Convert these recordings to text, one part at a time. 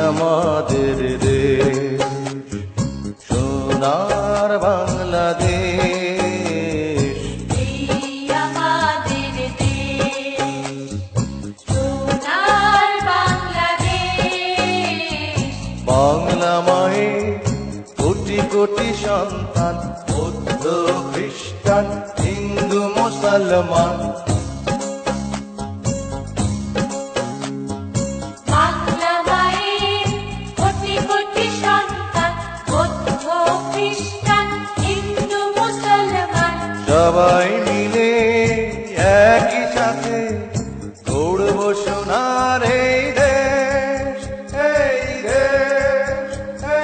আমাদের দেশ সোনার বাংলাদেশ, আমাদের দেশ সোনার বাংলাদেশ। বাংলা মায়ে কোটি কোটি সন্তান, বৌদ্ধ খ্রিস্টান হিন্দু মুসলমান। বাংলা মায়ের কোটি কোটি সন্তান, বৌদ্ধ খ্রিস্টান হিন্দু মুসলমান। সবাই মিলে একই সাথে গড়ব সোনার এই দেশ, এই দেশ,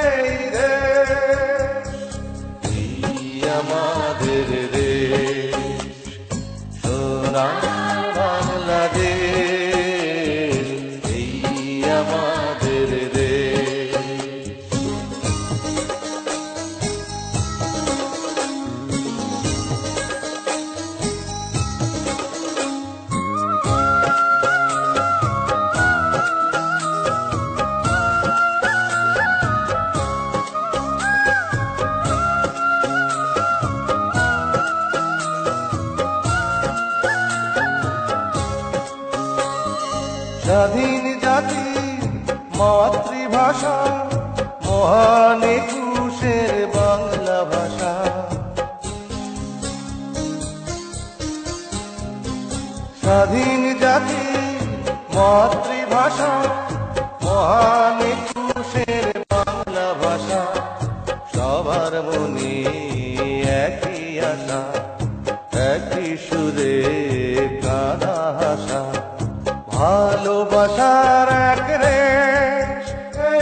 এই দেশ। এই আমাদের দেশ সোনার বাংলাদেশ, এই আমাদের দেশ। স্বাধীন জাতি মাতৃভাষা, মহান একুশের বাংলা ভাষা। স্বাধীন জাতি মাতৃভাষা, মহান একুশের বাংলা ভাষা। সবার মনে একই আশা, একই সুরে কানা হাসা। ভালোবাসার এক রেশ,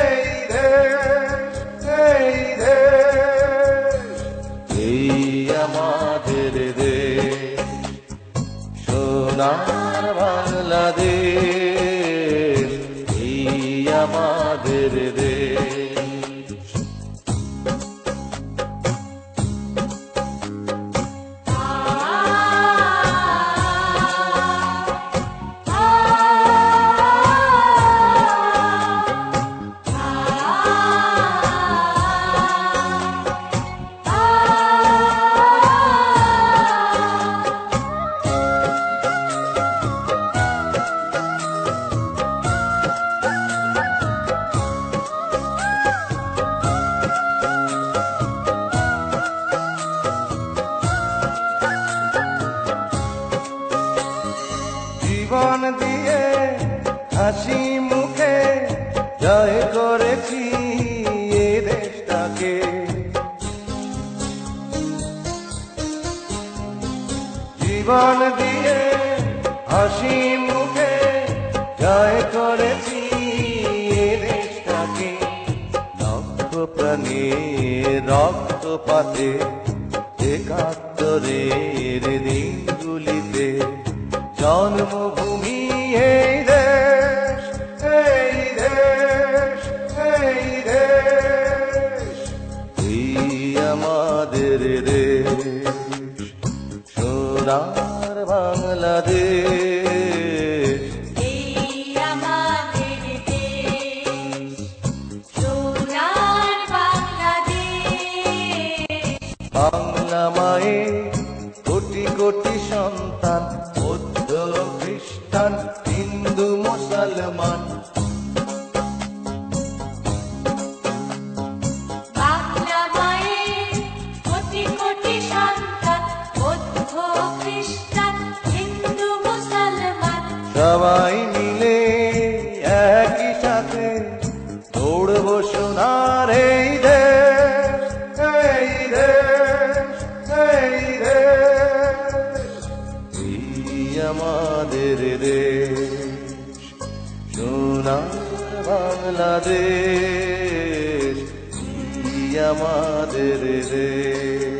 এই দেশ, এই দেশ। এই আমাদের দেশ সোনার বাংলাদেশ, এই আমাদের দেশ। জীবন দিয়ে হাসি মুখে জয় করেছি এ দেশটাকে। জীবন দিয়ে হাসি মুখে জয় করেছি এ দেশটাকে। লক্ষ প্রাণে রক্তপাতে একাত্তরের দিনগুলিতে জন্মভূমি এই দেশ, এই দেশ, এই দেশ। এই আমাদের দেশ সোনার বাংলাদেশ, এই আমাদের দেশ সোনার বাংলাদেশ। বাংলা মায়ে কোটি কোটি সন্তান, বৌদ্ধ খ্রিস্টান হিন্দু মুসলমান। বাংলা মায়ের কোটি কোটি সন্তান, বৌদ্ধ খ্রিস্টান হিন্দু মুসলমান। সবাই মিলে একই সাথে দৌড়ব সোনার এই দেশ, এই দেশ, এই দেশ। এই আমাদের দেশ সোনার বাংলাদেশ, এই আমাদের দেশ।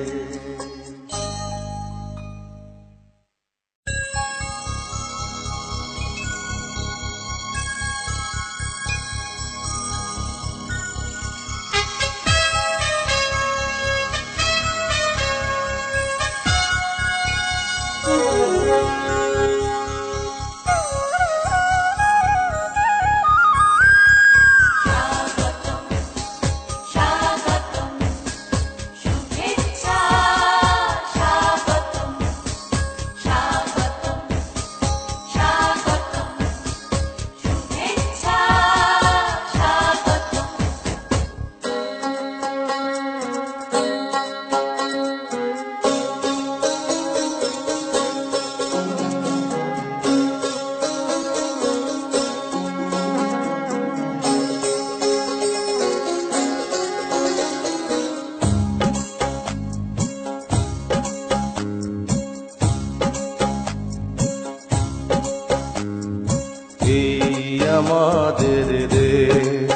আমাদের দেশ,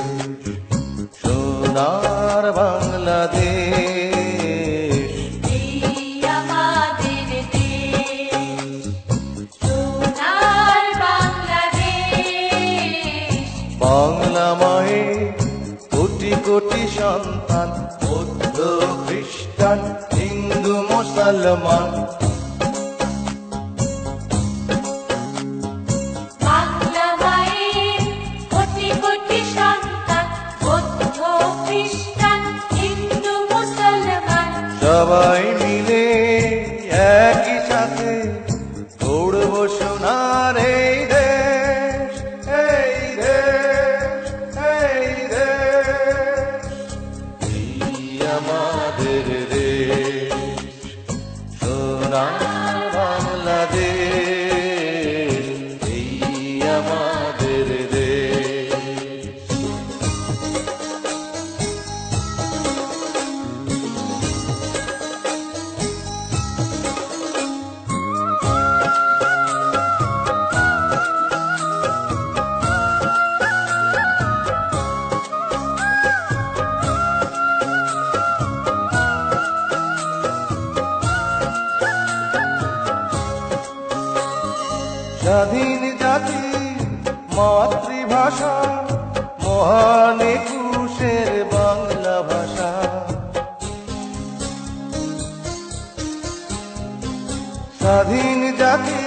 সোনার বাংলাদেশ। এই আমাদের দেশ, সোনার বাংলাদেশ। বাংলা মায়ে কোটি কোটি সন্তান, বৌদ্ধ খ্রিস্টান হিন্দু মুসলমান। বাংলা মায়ের কোটি কোটি সন্তান, বৌদ্ধ খ্রিস্টান হিন্দু মুসলমান। সবাই মিলে একই সাথে গড়ব সোনার এই দেশ, এই দেশ, এই দেশ। এই আমাদের দেশ, সোনার বাংলাদেশ। এই আমাদের দেশ। স্বাধীন জাতি মাতৃভাষা, মহান একুশের বাংলা ভাষা। স্বাধীন জাতি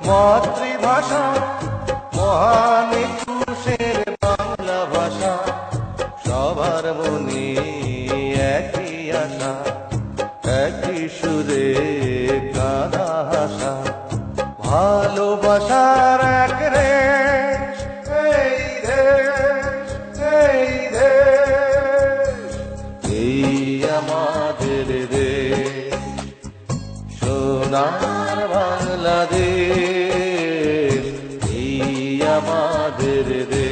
মাতৃভাষা, মহান একুশের বাংলা ভাষা। সবার মনে একই আশা, একই সুরে গানা হাসা। ভালোবাসার এক রেশ, এই দেশ, এই দেশ। এই আমাদের দেশ, সোনার বাংলাদেশ। এই আমাদের দেশ।